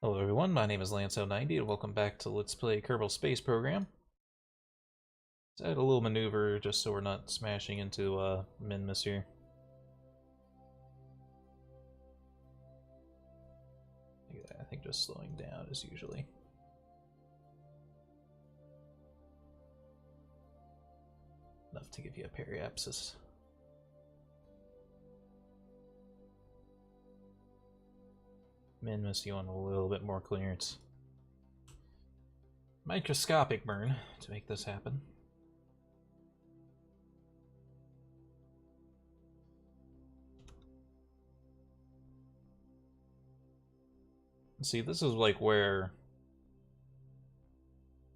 Hello everyone, my name is Lance090 and welcome back to Let's Play Kerbal Space Program. Let's add a little maneuver just so we're not smashing into Minmus here. I think just slowing down is usually enough to give you a periapsis. Minmus, you want a little bit more clearance. Microscopic burn to make this happen. See, this is like where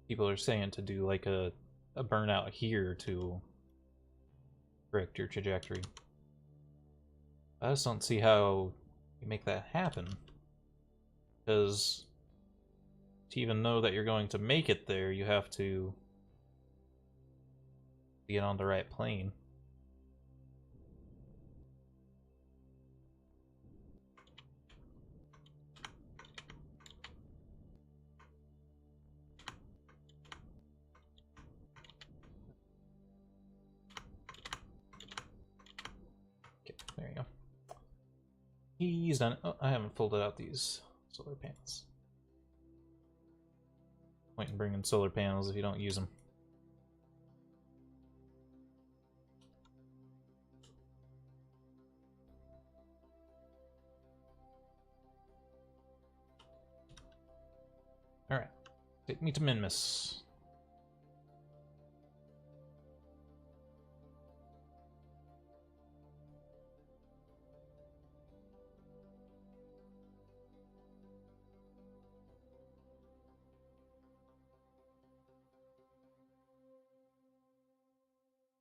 people are saying to do like a burnout here to correct your trajectory. I just don't see how you make that happen. Because to even know that you're going to make it there, you have to get on the right plane. Okay, there you go. He's done it. Oh, I haven't folded out these solar panels. Point in bringing solar panels if you don't use them. Alright, take me to Minmus.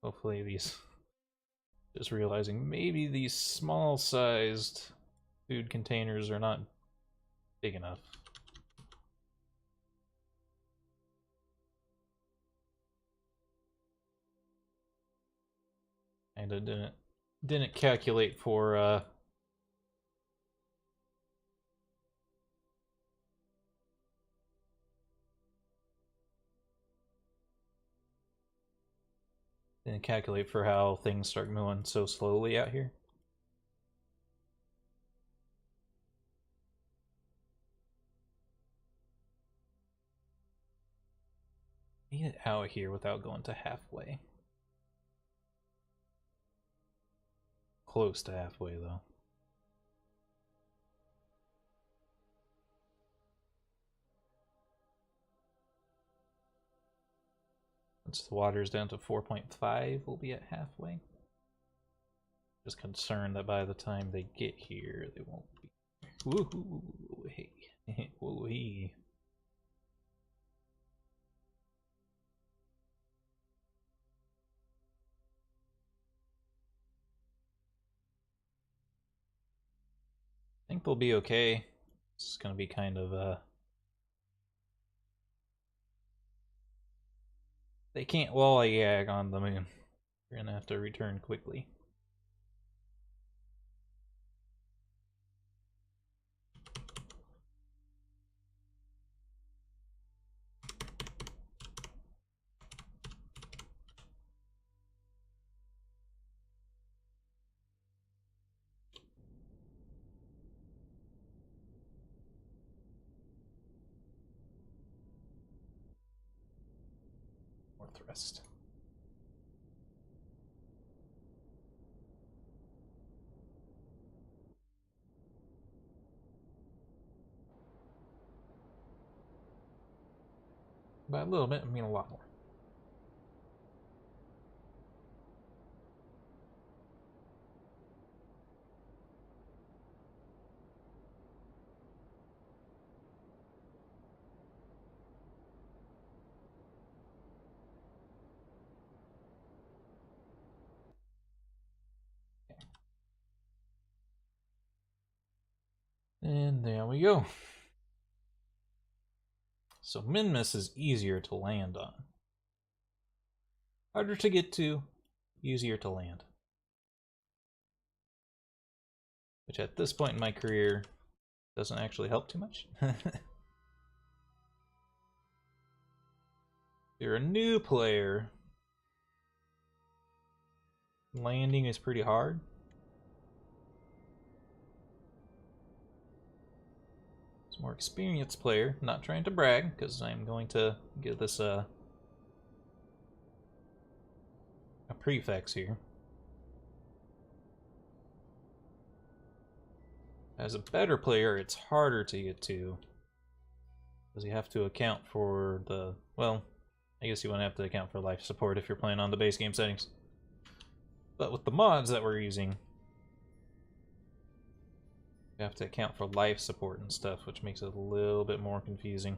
Hopefully these... Just realizing maybe these small-sized food containers are not big enough. And I didn't calculate for how things start moving so slowly out here. Need it out here without going to halfway. Close to halfway, though. Once the water's down to 4.5, we'll be at halfway. Just concerned that by the time they get here, they won't be. Woohoo! Hey. Woohoo! I think they'll be okay. It's gonna be kind of they can't lollygag on the moon. We're gonna have to return quickly. More thrust. By a little bit, I mean a lot more. And there we go. So Minmus is easier to land on. Harder to get to, easier to land. Which at this point in my career Doesn't actually help too much. You're a new player. Landing is pretty hard. It's a more experienced player. Not trying to brag, because I'm going to give this a prefix here. As a better player, it's harder to get to, because you have to account for the, well, I guess you wouldn't have to account for life support if you're playing on the base game settings. But with the mods that we're using, you have to account for life support and stuff, which makes it a little bit more confusing.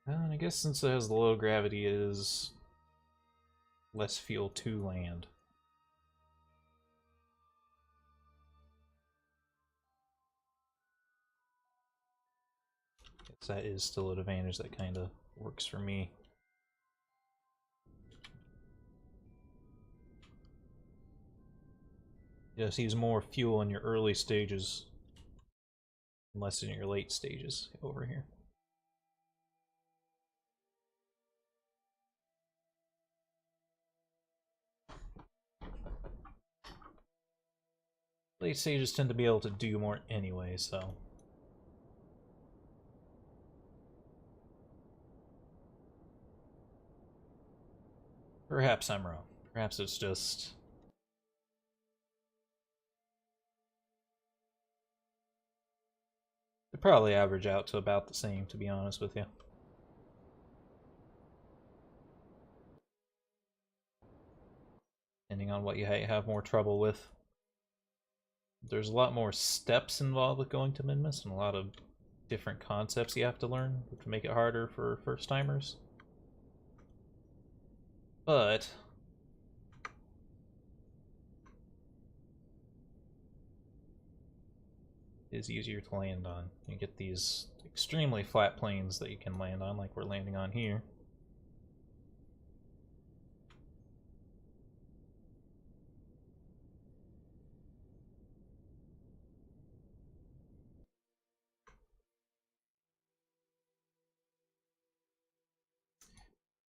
And I guess since it has the low gravity, it is less fuel to land. Guess that is still an advantage that kind of works for me. Just use more fuel in your early stages, and less in your late stages over here. Late stages tend to be able to do more anyway, so. Perhaps I'm wrong. Perhaps it's just... They probably average out to about the same, to be honest with you. Depending on what you have more trouble with. There's a lot more steps involved with going to Minmus, and a lot of different concepts you have to learn to make it harder for first-timers. But it is easier to land on. You get these extremely flat planes that you can land on, like we're landing on here.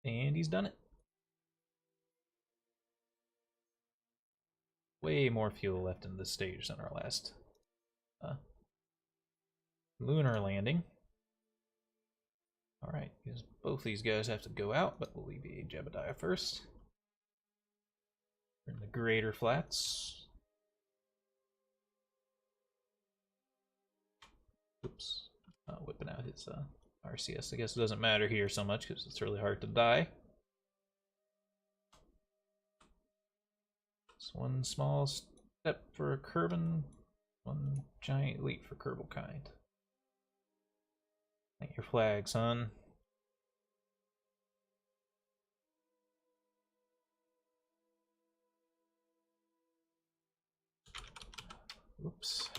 And he's done it. Way more fuel left in this stage than our last lunar landing. Alright, both these guys have to go out, but we'll alleviate Jebediah first. We're in the greater flats. Oops. Whipping out his RCS. I guess it doesn't matter here so much because it's really hard to die. It's one small step for a Kerbin, one giant leap for Kerbal kind. Plant your flag, son. Oops.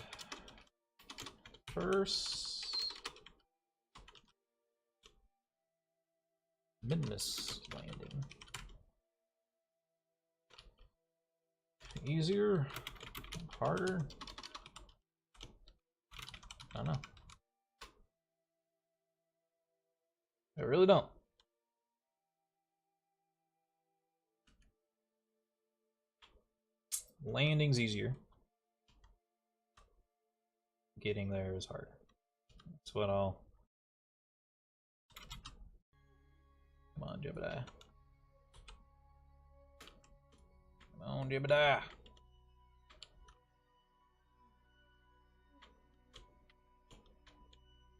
First, Minmus landing. Easier? Harder? I don't know. I really don't. Landing's easier. Getting there is harder. That's what I'll... Come on, Jebediah. Come on, Jebediah.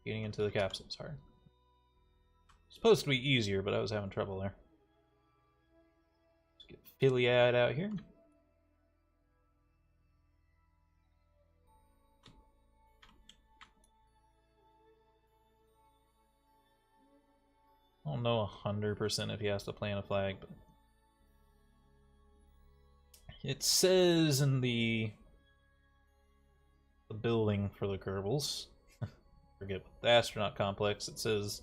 Getting into the capsule is hard. Supposed to be easier, but I was having trouble there. Let's get Philiad out here. I don't know 100% if he has to plant a flag, but it says in the building for the Kerbals, forget what, the astronaut complex, it says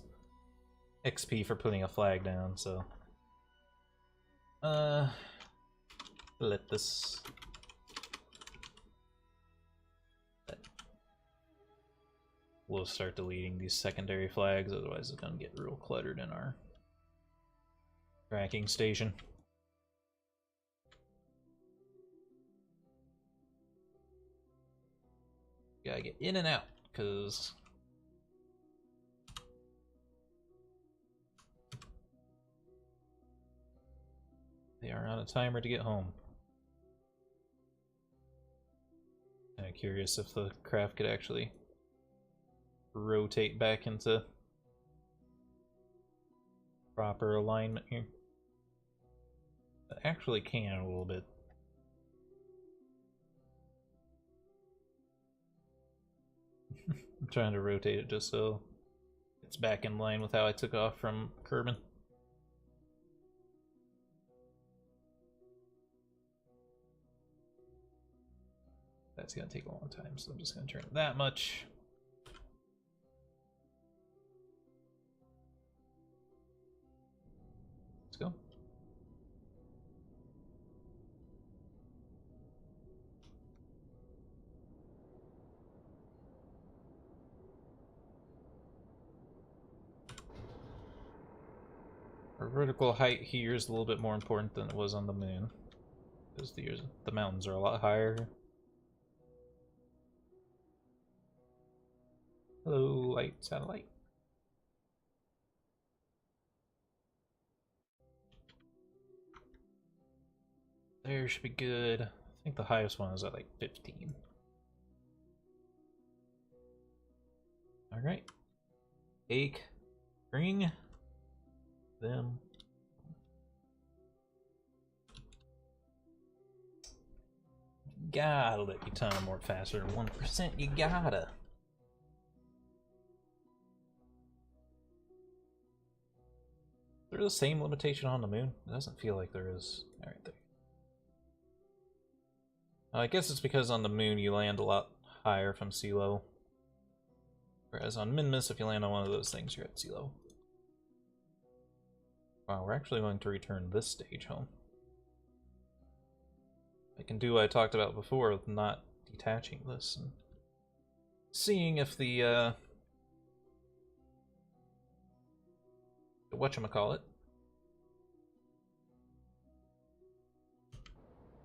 XP for putting a flag down, so let this we'll start deleting these secondary flags, otherwise it's gonna get real cluttered in our tracking station. Gotta get in and out, because they are on a timer to get home. Kinda curious if the craft could actually rotate back into proper alignment here. It actually can a little bit. I'm trying to rotate it just so it's back in line with how I took off from Kerbin. That's gonna take a long time, so I'm just gonna turn it that much. Let's go. Our vertical height here is a little bit more important than it was on the moon, because the mountains are a lot higher. Hello, light satellite. There should be good. I think the highest one is at like 15. Alright. Take, bring them. Gotta let you time warp faster than 1%, you gotta. There's the same limitation on the moon? It doesn't feel like there is. Alright, there. I guess it's because on the moon you land a lot higher from sea level. Whereas on Minmus, if you land on one of those things, you're at sea level. Wow, we're actually going to return this stage home. I can do what I talked about before with not detaching this and seeing if the whatchamacallit,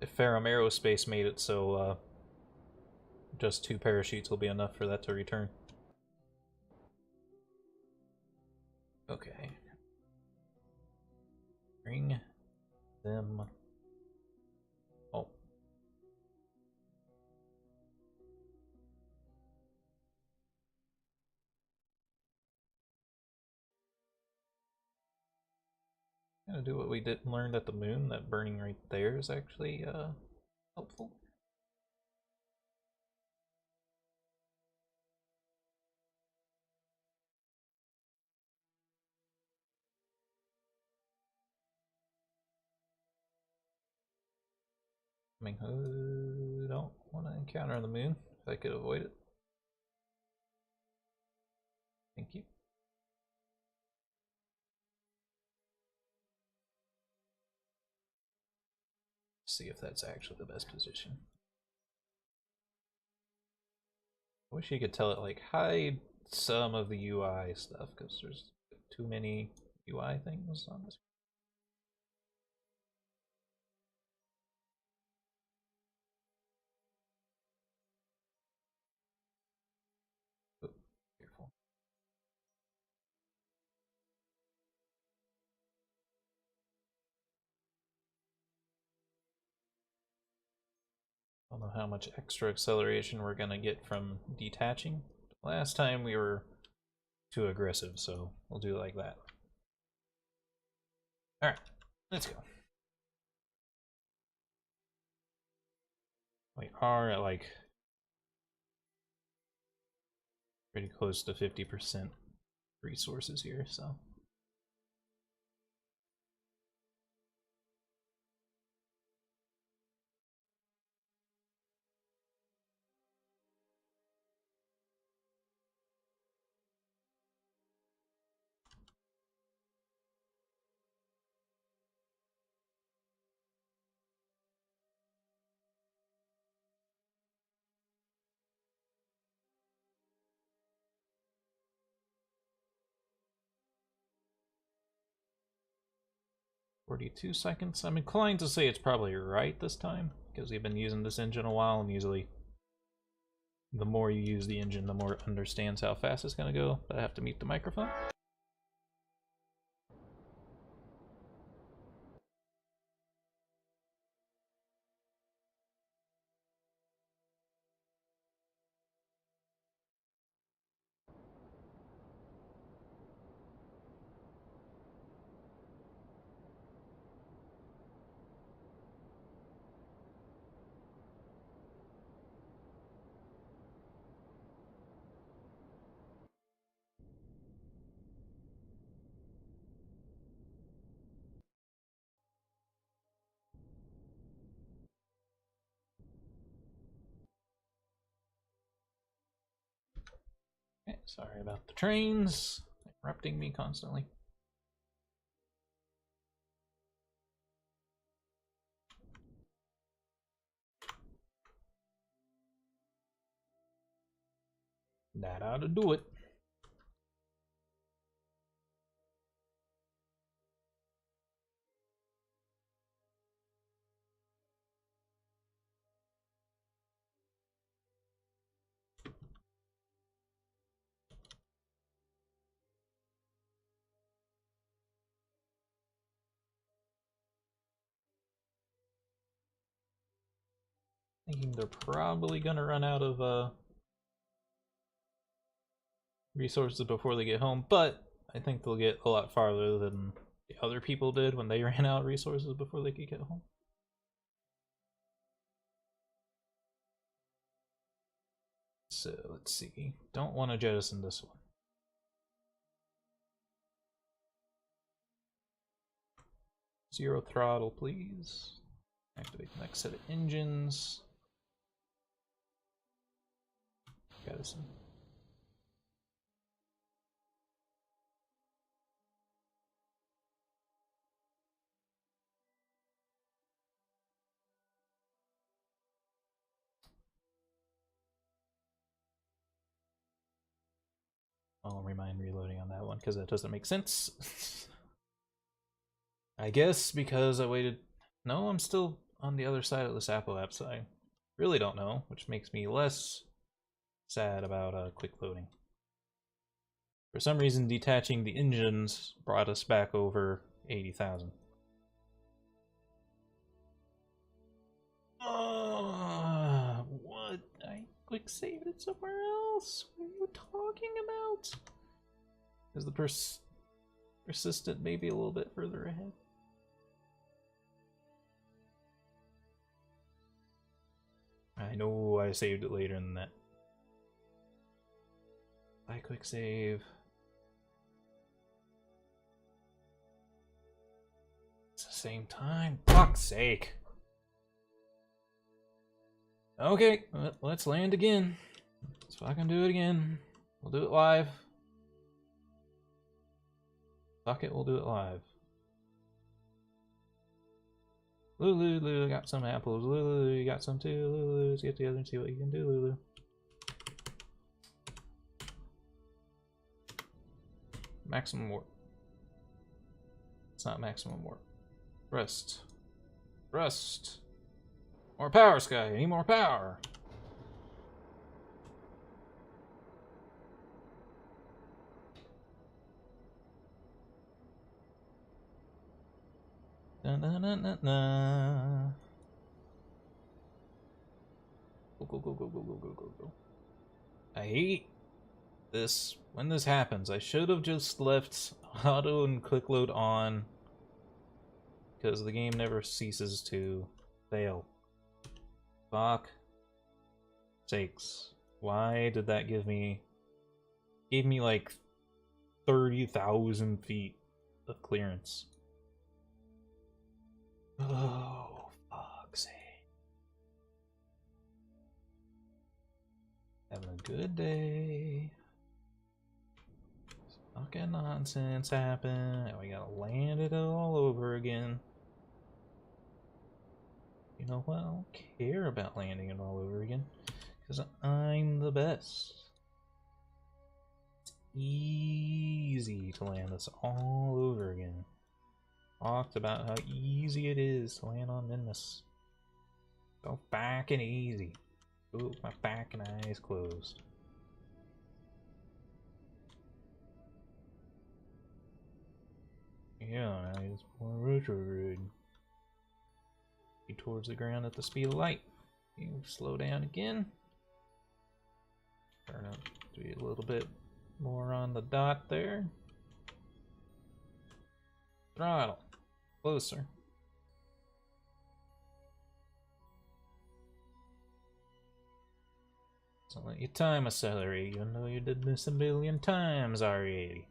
if Ferrum Aerospace made it so just 2 parachutes will be enough for that to return. Okay. Bring them. Oh. Gonna do what we learned at the moon, that burning right there is actually helpful. I mean, don't want to encounter on the moon if I could avoid it. Thank you. See if that's actually the best position. I wish you could tell it, like, hide some of the UI stuff, because there's too many UI things on this. Oh, careful. I don't know how much extra acceleration we're gonna get from detaching. Last time we were too aggressive, so we'll do it like that. Alright, let's go. We are at like pretty close to 50% resources here, so 42 seconds. I'm inclined to say it's probably right this time, because we've been using this engine a while, and usually the more you use the engine, the more it understands how fast it's going to go. But I have to mute the microphone. Okay, sorry about the trains interrupting me constantly. That ought to do it. Thinking they're probably gonna run out of resources before they get home, but I think they'll get a lot farther than the other people did when they ran out of resources before they could get home. So let's see. Don't want to jettison this one. Zero throttle, please. Activate the next set of engines. Jettison. I'll remind reloading on that one because that doesn't make sense. I guess because I waited. No, I'm still on the other side of this Apple app, so I really don't know, which makes me less sad about quick loading. For some reason, detaching the engines brought us back over 80,000. What? I quick saved it somewhere else. What are you talking about? Is the persistent maybe a little bit further ahead? I know I saved it later than that. I quick save. It's the same time. Fuck's sake. Okay, let's land again. Let's fucking do it again. We'll do it live. Fuck it, we'll do it live. Lulu, got some apples. Lulu, you got some too. Lulu, let's get together and see what you can do, Lulu. Maximum warp. It's not maximum warp. Rest. Rest. More power, Sky. I need more power. Dun, dun, dun, dun, dun. Go. I hate this. When this happens, I should have just left auto and quick load on, because the game never ceases to fail. Fuck sakes. Why did that give me... Gave me like 30,000 feet of clearance. Oh, fuck's sake. Having a good day. Fucking nonsense happened. We gotta land it all over again. You know what? I don't care about landing it all over again, because I'm the best. It's easy to land this all over again. Talked about how easy it is to land on Minmus. So fucking easy. Ooh, my fucking eyes closed. Yeah, eyes more retrograde. Be towards the ground at the speed of light. You slow down again. Turn up to be a little bit more on the dot there. Throttle. Closer. Don't let your time accelerate, even though you did this a million times already.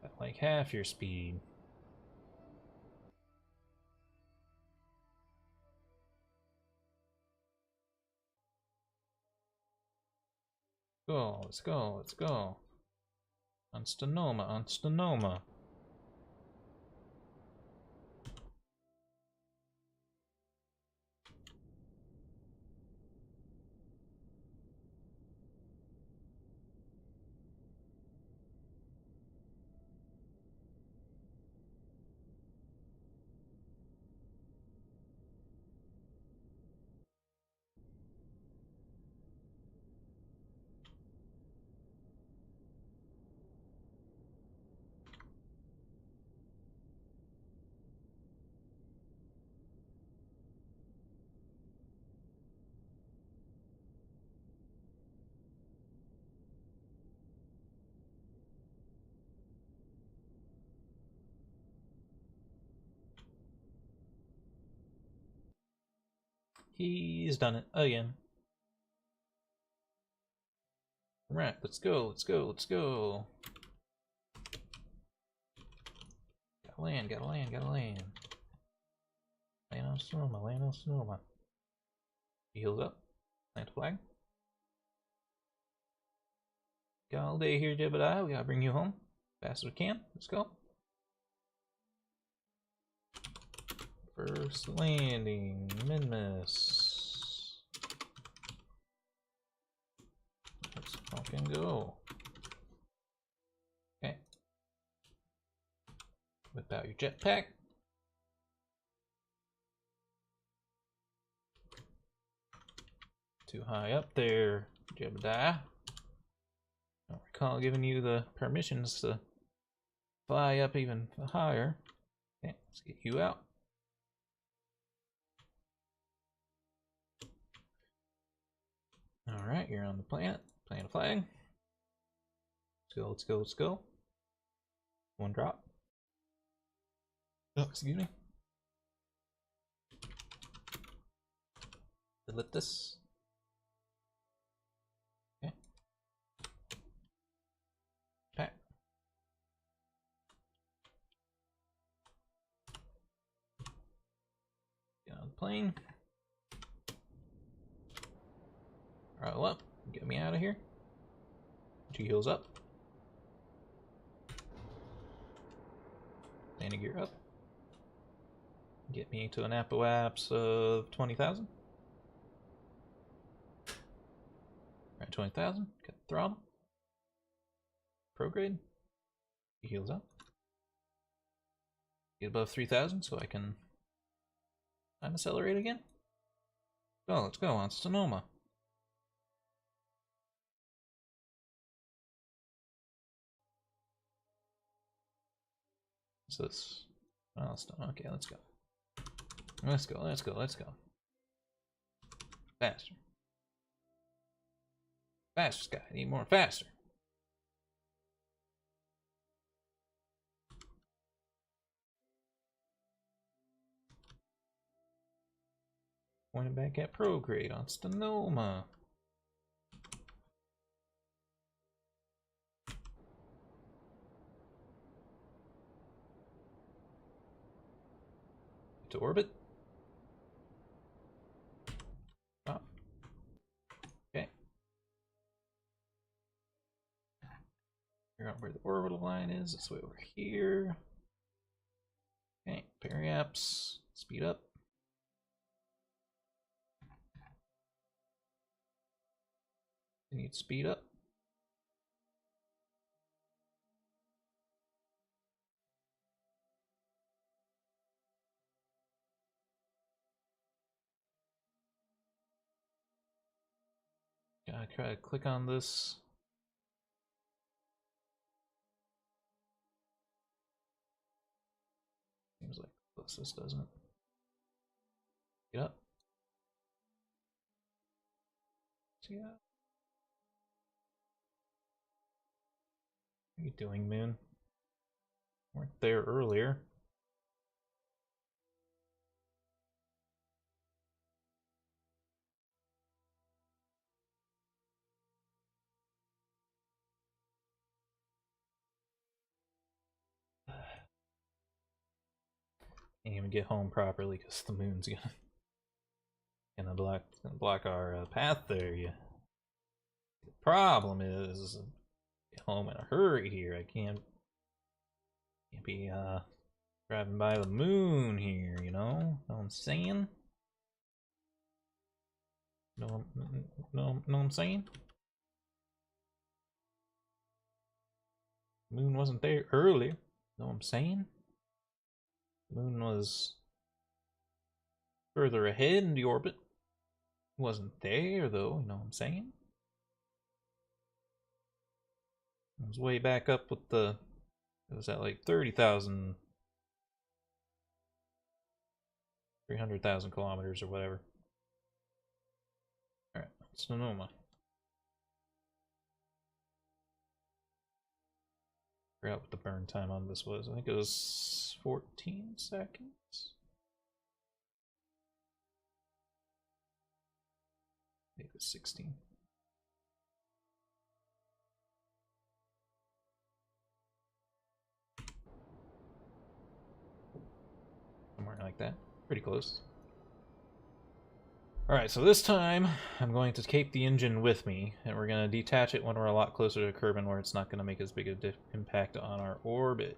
At like half your speed. Go, let's go, let's go. On Stenoma, on Stenoma. He's done it again. Right, let's go, let's go, let's go. Gotta land, gotta land, gotta land. Land on Sonoma, land on Sonoma. He heals up. Plant a flag. Got all day here, Jebediah. We gotta bring you home. Fast as we can. Let's go. First landing, Minmus. Let's fucking go. Okay. Whip out your jetpack. Too high up there, Jebediah. Don't recall giving you the permissions to fly up even higher. Okay, let's get you out. Alright, you're on the planet. Plant a flag. Let's go, let's go, let's go. One drop. Oh, excuse me. Elliptus. Okay. Pack. Get on the plane. Roll up. Get me out of here. G heals up. Landing gear up. Get me to an apoapse of 20,000. Alright, 20,000. Got the throttle. Prograde. He heals up. Get above 3,000 so I can time accelerate again. Oh, let's go on Sonoma. What's this? Milestone. Okay, let's go. Let's go, let's go, let's go. Faster. Faster, Sky. I need more faster. Pointing back at prograde on Stenoma. To orbit. Oh. Okay. Figure out where the orbital line is. This way over here. Okay, periaps. Speed up. You need speed up. I try to click on this. Seems like this doesn't. Get up. See that? What are you doing, Moon? Weren't there earlier. Can't even get home properly because the moon's gonna block our path there. Yeah. The problem is, get home in a hurry here. I can't be driving by the moon here. You know what I'm saying? No, what I'm saying? Moon wasn't there earlier. Know what I'm saying? Moon was further ahead in the orbit. Wasn't there though, you know what I'm saying? It was way back up with the, it was at like 30,000, 300,000 kilometers or whatever. Alright, Sonoma. I forgot what the burn time on this was. I think it was 14 seconds. Maybe it was 16. Somewhere like that. Pretty close. Alright, so this time I'm going to keep the engine with me, and we're going to detach it when we're a lot closer to Kerbal where it's not going to make as big an impact on our orbit.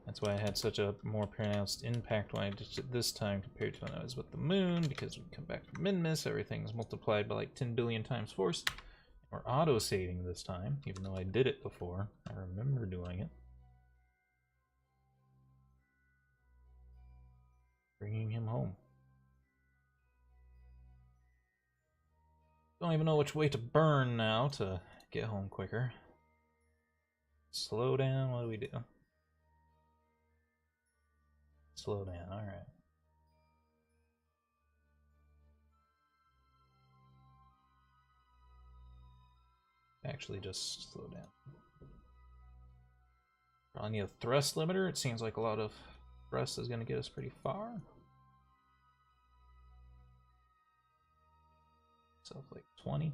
That's why I had such a more pronounced impact when I did it this time compared to when I was with the moon, because we come back from min-miss, everything's multiplied by like 10 billion times force. We're auto-saving this time, even though I did it before. I remember doing it. Bringing him home. Don't even know which way to burn now to get home quicker. Slow down, what do we do? Slow down, alright. Actually, just slow down. Probably need a thrust limiter. It seems like a lot of thrust is going to get us pretty far. So like 20.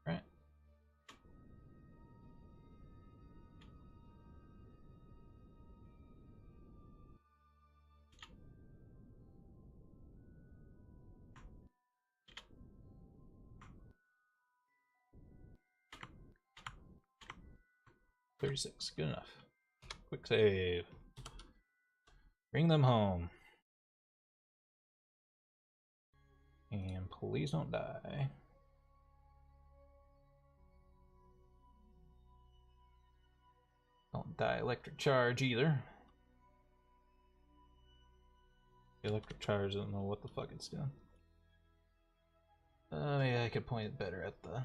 Right. $36, good enough. Quick save. Bring them home. And please don't die. Don't die electric charge either. The electric charge doesn't know what the fuck it's doing. Yeah, I could point it better at the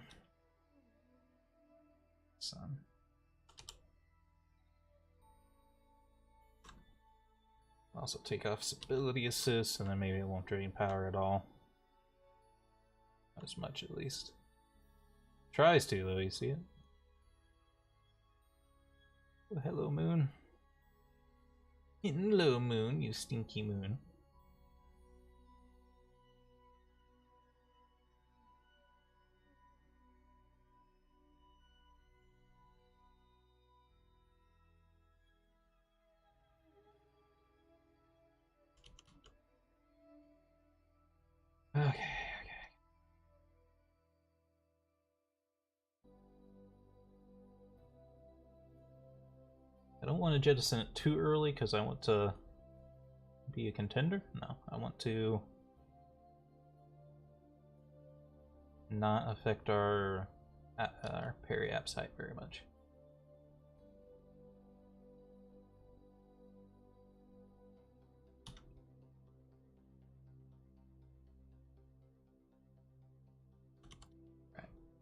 sun. Also take off stability assist, and then maybe it won't drain power at all. Not as much, at least. Tries to, though, you see it? Oh, hello, moon. Hello, moon, you stinky moon. Okay. I don't want to jettison it too early because I want to be a contender. No, I want to not affect our peri-app site very much.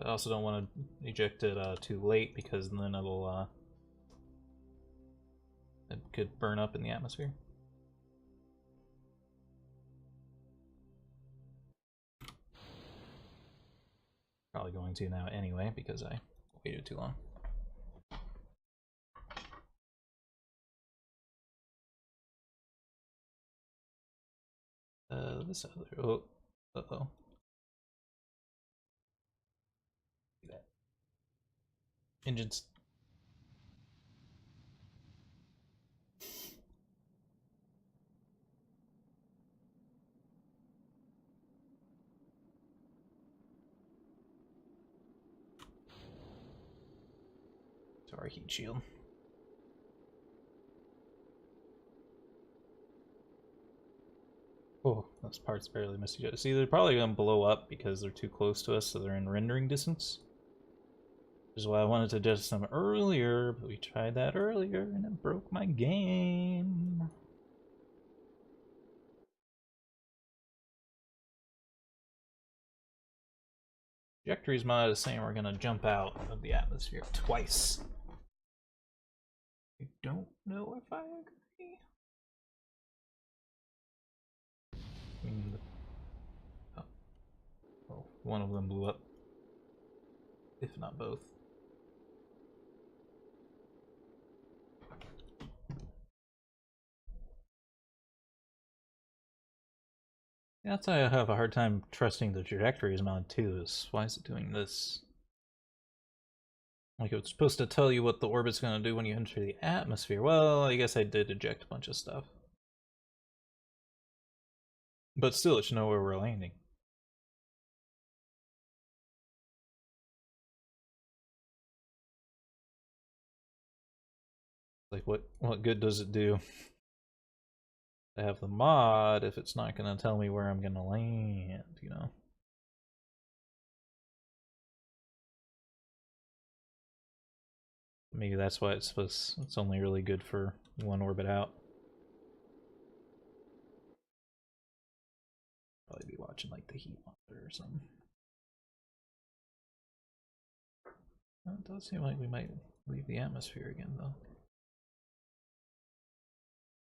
I also don't want to eject it too late, because then it'll it could burn up in the atmosphere. Probably going to now anyway, because I waited too long. This other... Oh. Uh-oh. That. Engines. Sorry, heat shield. Oh, those parts barely missed each other. See, they're probably going to blow up because they're too close to us, so they're in rendering distance. Which is why I wanted to adjust them earlier, but we tried that earlier and it broke my game. Trajectories mod is saying we're going to jump out of the atmosphere twice. I don't know if I agree. I mean, well, one of them blew up, if not both. Yeah, that's why I have a hard time trusting the trajectories mod too, is why is it doing this? Like, it's supposed to tell you what the orbit's going to do when you enter the atmosphere. Well, I guess I did eject a bunch of stuff. But still, it should know where we're landing. Like, what good does it do to have the mod if it's not going to tell me where I'm going to land, you know? Maybe that's why it's only really good for one orbit out. Probably be watching like the heat monitor or something. Well, it does seem like we might leave the atmosphere again, though.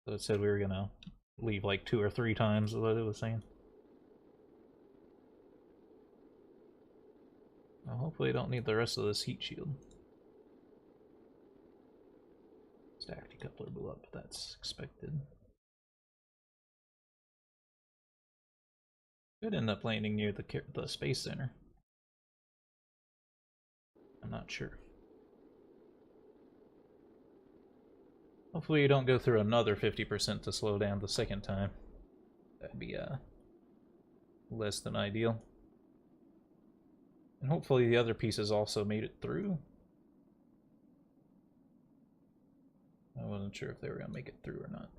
So it said we were gonna leave like 2 or 3 times, is what it was saying. Well, hopefully I don't need the rest of this heat shield. Stack decoupler blew up, but that's expected. Could end up landing near the space center. I'm not sure. Hopefully you don't go through another 50% to slow down the second time. That'd be less than ideal. And hopefully the other pieces also made it through. I wasn't sure if they were going to make it through or not.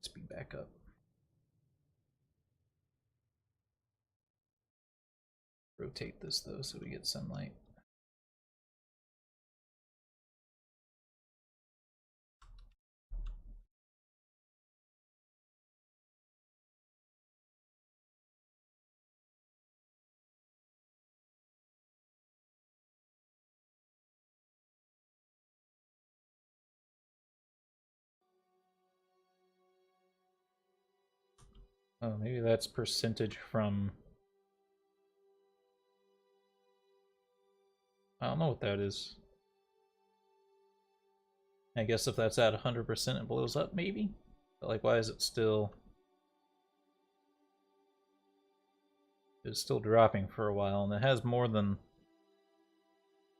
Speed back up. Rotate this though so we get sunlight. Oh, maybe that's percentage from... I don't know what that is. I guess if that's at 100% it blows up, maybe? But like, why is it still... It's still dropping for a while, and it has more than...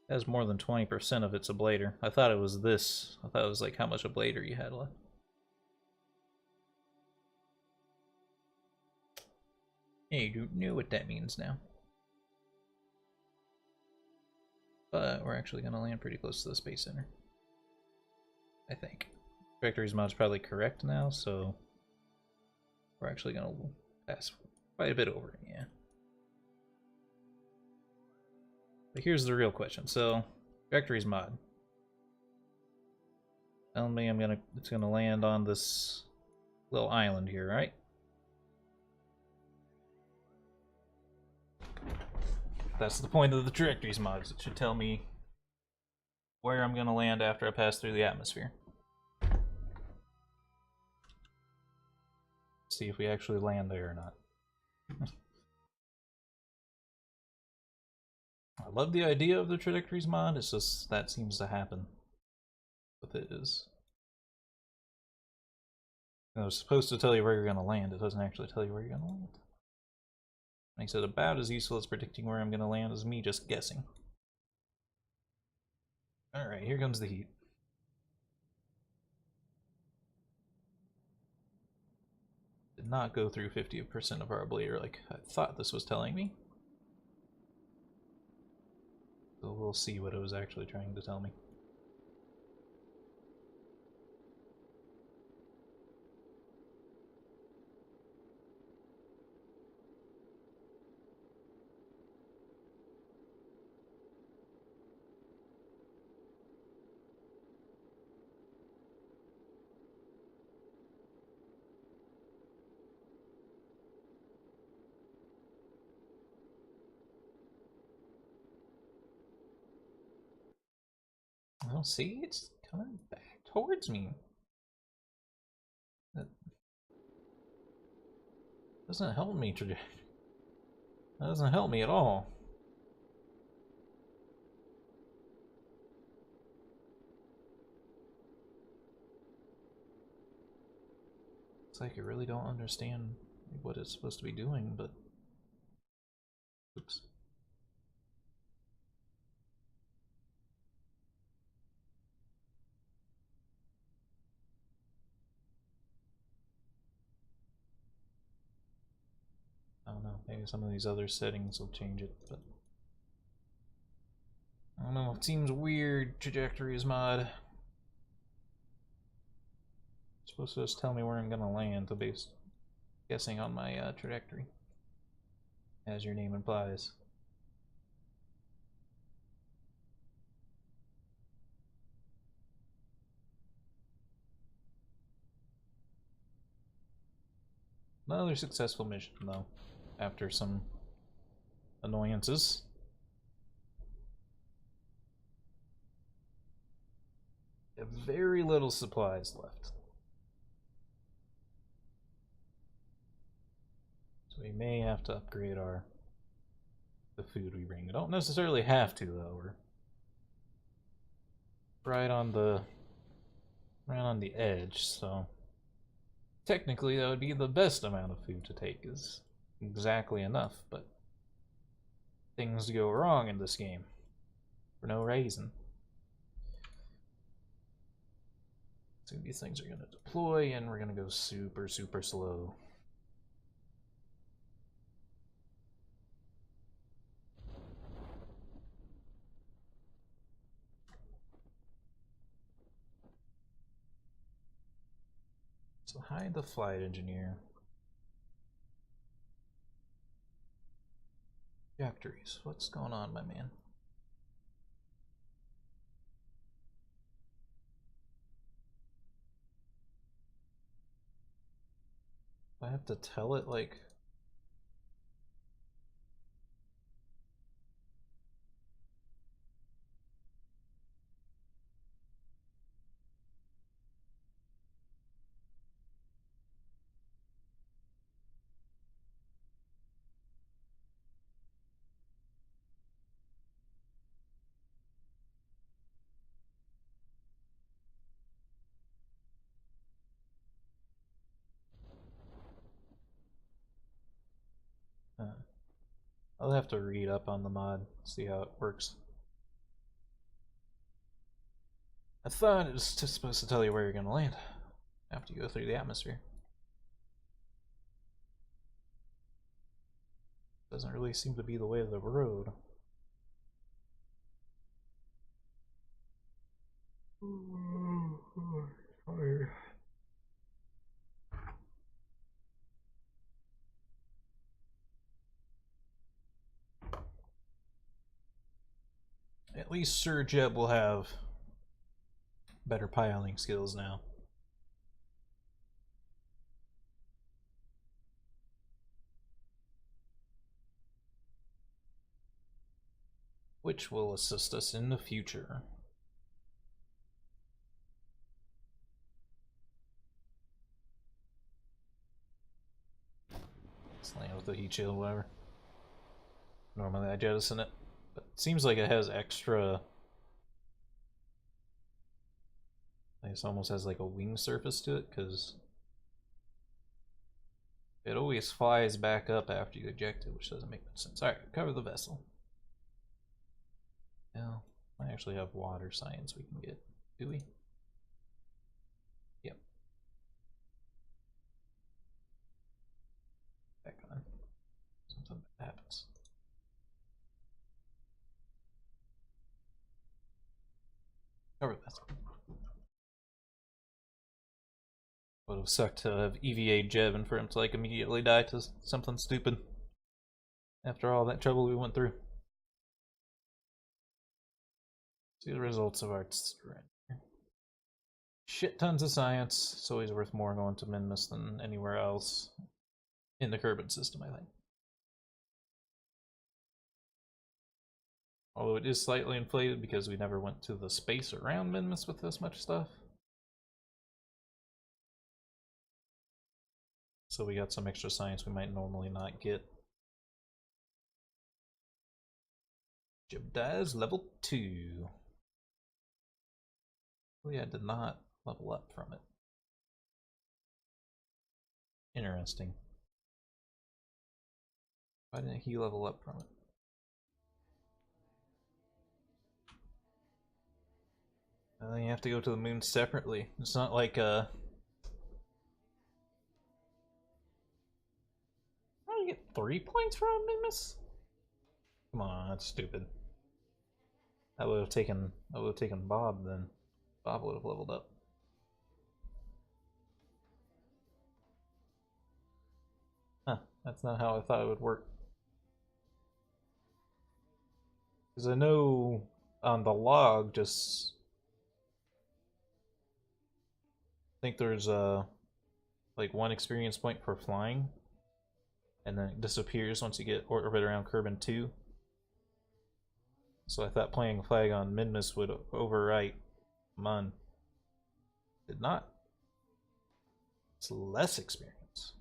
It has more than 20% of its ablator. I thought it was this. I thought it was like how much ablator you had left. Yeah, you don't know what that means now. But we're actually going to land pretty close to the Space Center. I think. Trajectories mod's probably correct now, so we're actually going to pass quite a bit over it, yeah. But here's the real question. So, trajectories mod. Telling me it's gonna land on this little island here, right? That's the point of the trajectories mods. It should tell me where I'm gonna land after I pass through the atmosphere. See if we actually land there or not. I love the idea of the trajectories mod, it's just that seems to happen with it is. It was supposed to tell you where you're gonna land, it doesn't actually tell you where you're gonna land. Makes it about as useful as predicting where I'm gonna land as me just guessing. Alright, here comes the heat. Did not go through 50% of our ablator like I thought this was telling me. So we'll see what it was actually trying to tell me. Oh, see? It's coming back towards me. That doesn't help me, that doesn't help me at all. It's like I really don't understand what it's supposed to be doing, but... Oops. I don't know, maybe some of these other settings will change it, but... I don't know, it seems weird, trajectories mod. It's supposed to just tell me where I'm gonna land, based guessing on my trajectory, as your name implies. Another successful mission, though, after some annoyances. Have very little supplies left. So we may have to upgrade the food we bring. We don't necessarily have to, though. We're right on the edge, so technically that would be the best amount of food to take, is exactly enough, but things go wrong in this game for no reason. So these things are going to deploy and we're going to go super slow. So hide the flight engineer. Factories, what's going on, my man? I have to tell it, like... I'll have to read up on the mod, see how it works. I thought it was just supposed to tell you where you're gonna land after you go through the atmosphere. Doesn't really seem to be the way of the road. At least Sir Jeb will have better piling skills now. Which will assist us in the future. Let's land with the heat shield, whatever. Normally I jettison it, but it seems like it has extra. It almost has like a wing surface to it, because it always flies back up after you eject it, which doesn't make much sense. Alright, cover the vessel. Now, I actually have water science we can get. Do we? Yep. Back on. Something happens. Cover the vessel. Would have sucked to have EVA Jeb and for him to like immediately die to something stupid after all that trouble we went through. See the results of our shit tons of science. It's always worth more going to Minmus than anywhere else in the Kerbal system, I think. Although it is slightly inflated because we never went to the space around Minmus with this much stuff. So we got some extra science we might normally not get. Jib dies level 2. I did not level up from it. Interesting. Why didn't he level up from it? You have to go to the moon separately. It's not like How do you get 3 points from Minmus? Come on, that's stupid. I would have taken Bob then. Bob would have leveled up. Huh, that's not how I thought it would work. Because I know on the log, just I think there's like 1 experience point for flying, and then it disappears once you get orbit around Kerbin 2. So I thought playing flag on Minmus would overwrite Mun. Did not. It's less experience.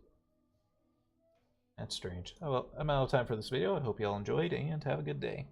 That's strange. Oh well, I'm out of time for this video. I hope you all enjoyed, and have a good day.